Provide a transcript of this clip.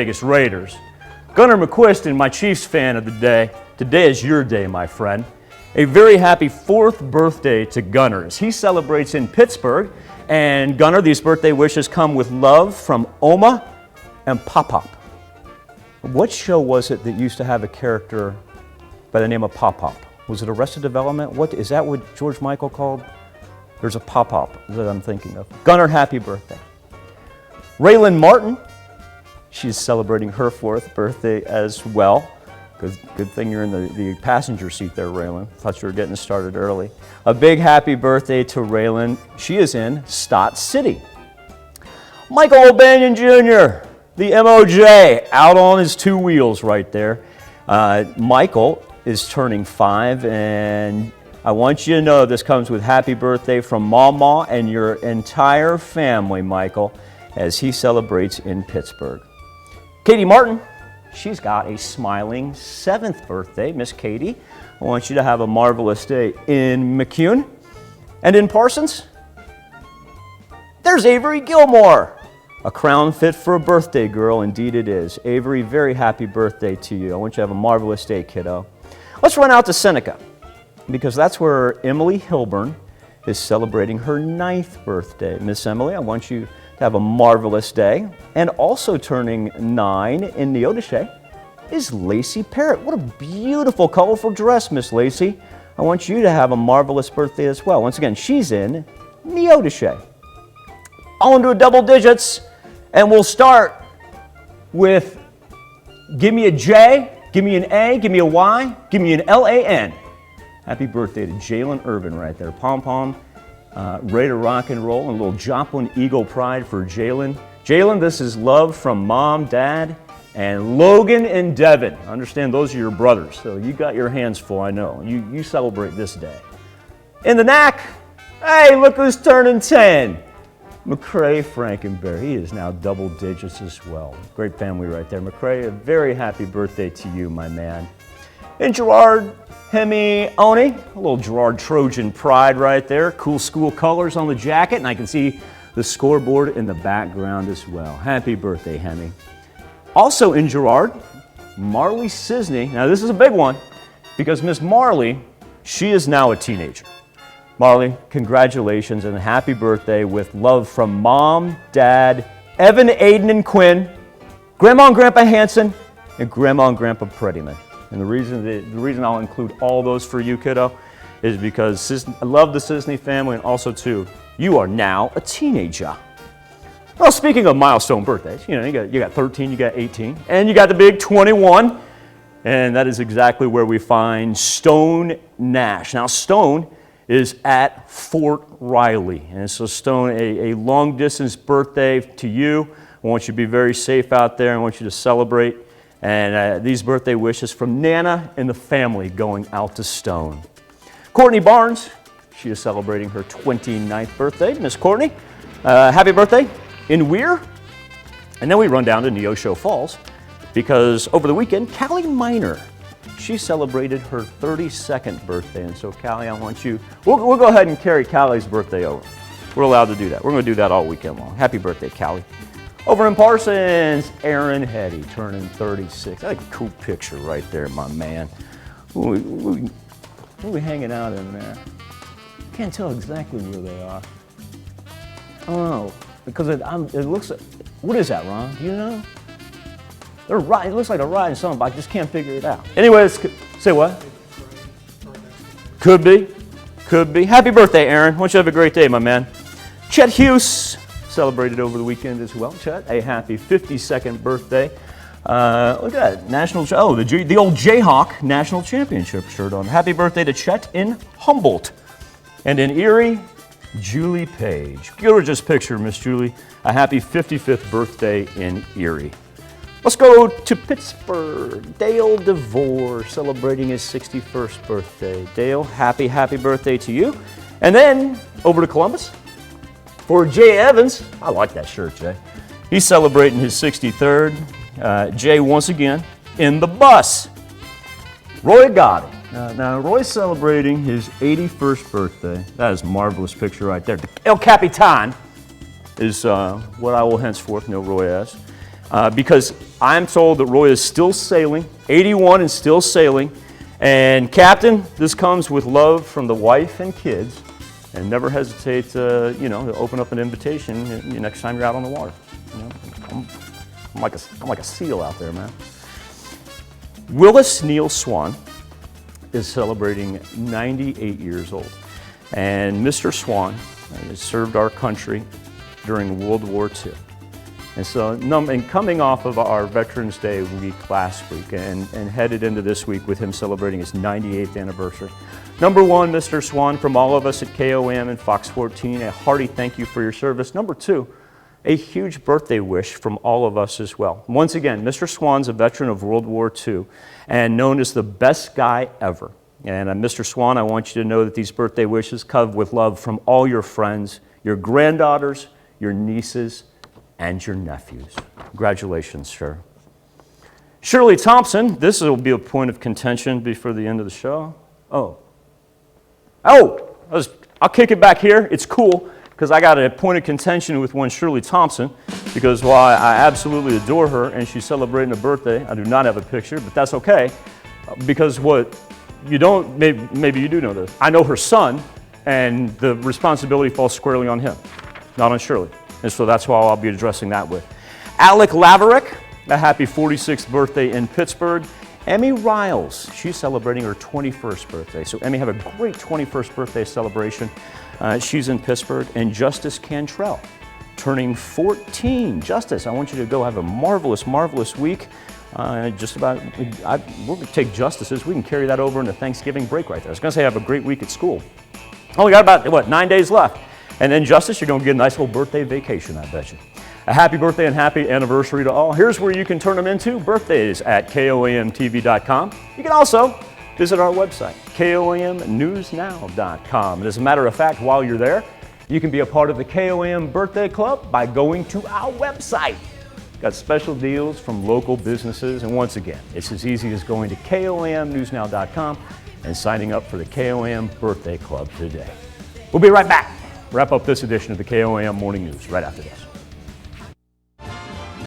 Vegas Raiders. Gunnar McQuiston, my Chiefs fan of the day. Today is your day, my friend. A very happy 4th birthday to Gunnar as he celebrates in Pittsburgh. And Gunnar, these birthday wishes come with love from Oma and Pop-Pop. What show was it that used to have a character by the name of Pop-Pop? Was it Arrested Development? What is that what George Michael called? There's a Pop-Pop that I'm thinking of. Gunnar, happy birthday. Raylan Martin, she's celebrating her 4th birthday as well. Good thing you're in the passenger seat there, Raylan. Thought you were getting started early. A big happy birthday to Raylan. She is in Stott City. Michael O'Banion Jr., the MOJ, out on his 2 wheels right there. Michael is turning 5, and I want you to know this comes with happy birthday from Mama and your entire family, Michael, as he celebrates in Pittsburgh. Katie Martin, she's got a smiling 7th birthday. Miss Katie, I want you to have a marvelous day in McCune. And in Parsons, there's Avery Gilmore. A crown fit for a birthday girl, indeed it is. Avery, very happy birthday to you. I want you to have a marvelous day, kiddo. Let's run out to Seneca, because that's where Emily Hilburn is celebrating her 9th birthday. Miss Emily, I want you to have a marvelous day. And also turning 9 in Neodesha is Lacey Parrott. What a beautiful, colorful dress, Miss Lacey. I want you to have a marvelous birthday as well. Once again, she's in Neodesha. All into double digits, and we'll start with give me a J, give me an A, give me a Y, give me an L-A-N. Happy birthday to Jalen Irvin right there. Pom-pom, ready to rock and roll. And a little Joplin Eagle pride for Jalen. Jalen, this is love from Mom, Dad, and Logan and Devin. I understand those are your brothers, so you got your hands full, I know. You celebrate this day. In the knack, hey, look who's turning 10. Mcrae Frankenberry, he is now double digits as well. Great family right there. Mcrae, a very happy birthday to you, my man. And Gerard Hemi Oni, a little Gerard Trojan pride right there. Cool school colors on the jacket, and I can see the scoreboard in the background as well. Happy birthday, Hemi. Also in Gerard, Marley Sisney. Now this is a big one because Miss Marley, she is now a teenager. Marley, congratulations and happy birthday with love from Mom, Dad, Evan, Aiden, and Quinn, Grandma and Grandpa Hanson, and Grandma and Grandpa Prettyman. And the reason I'll include all those for you, kiddo, is because I love the Sisney family, and also, too, you are now a teenager. Well, speaking of milestone birthdays, you know, you got 13, you got 18, and you got the big 21, and that is exactly where we find Stone Nash. Now, Stone is at Fort Riley. And so Stone, a long distance birthday to you. I want you to be very safe out there. I want you to celebrate. And these birthday wishes from Nana and the family going out to Stone. Courtney Barnes, she is celebrating her 29th birthday. Miss Courtney, happy birthday in Weir. And then we run down to Neosho Falls because over the weekend, Callie Miner, she celebrated her 32nd birthday, and so Callie, I want you, we'll go ahead and carry Callie's birthday over. We're allowed to do that. We're going to do that all weekend long. Happy birthday, Callie. Over in Parsons, Aaron Hetty turning 36. That's a cool picture right there, my man. What are we hanging out in there? Can't tell exactly where they are. I don't know, because it looks like, what is that, Ron? Do you know? It looks like they're riding something, but I just can't figure it out. Anyways, say what? Could be. Could be. Happy birthday, Aaron. Why don't you have a great day, my man. Chet Hughes celebrated over the weekend as well. Chet, a happy 52nd birthday. Look at that. The old Jayhawk National Championship shirt on. Happy birthday to Chet in Humboldt. And in Erie, Julie Page. Gorgeous picture, Miss Julie. A happy 55th birthday in Erie. Let's go to Pittsburgh. Dale DeVore celebrating his 61st birthday. Dale, happy birthday to you. And then over to Columbus for Jay Evans. I like that shirt, Jay. He's celebrating his 63rd. Jay, once again, in the bus. Roy Gotti. Now, Roy's celebrating his 81st birthday. That is a marvelous picture right there. El Capitan is what I will henceforth know Roy as. because I'm told that Roy is still sailing, 81 and still sailing. And Captain, this comes with love from the wife and kids. And never hesitate to, to open up an invitation next time you're out on the water. I'm like a seal out there, man. Willis Neal Swan is celebrating 98 years old. And Mr. Swan served our country during World War II. And so, and coming off of our Veterans Day week last week and headed into this week with him celebrating his 98th anniversary. Number one, Mr. Swan, from all of us at KOM and Fox 14, a hearty thank you for your service. Number two, a huge birthday wish from all of us as well. Once again, Mr. Swan's a veteran of World War II and known as the best guy ever. And Mr. Swan, I want you to know that these birthday wishes come with love from all your friends, your granddaughters, your nieces, and your nephews. Congratulations, sir. Shirley Thompson, this will be a point of contention before the end of the show. I'll kick it back here. It's cool, because I got a point of contention with one Shirley Thompson, because while I absolutely adore her and she's celebrating a birthday, I do not have a picture, but that's okay, because what you don't, maybe you do know this, I know her son, and the responsibility falls squarely on him, not on Shirley. And so that's why I'll be addressing that with. Alec Laverick, a happy 46th birthday in Pittsburgh. Emmy Riles, she's celebrating her 21st birthday. So Emmy, have a great 21st birthday celebration. She's in Pittsburgh. And Justice Cantrell, turning 14. Justice, I want you to go have a marvelous, marvelous week. We're going to take Justices. We can carry that over into Thanksgiving break right there. I was going to say have a great week at school. Only got about, 9 days left. And then Justice, you're going to get a nice little birthday vacation, I bet you. A happy birthday and happy anniversary to all. Here's where you can turn them into, birthdays at KOAMTV.com. You can also visit our website, KOAMNewsNow.com. And as a matter of fact, while you're there, you can be a part of the KOAM Birthday Club by going to our website. Got special deals from local businesses. And once again, it's as easy as going to KOAMNewsNow.com and signing up for the KOAM Birthday Club today. We'll be right back. Wrap up this edition of the KOAM Morning News right after this.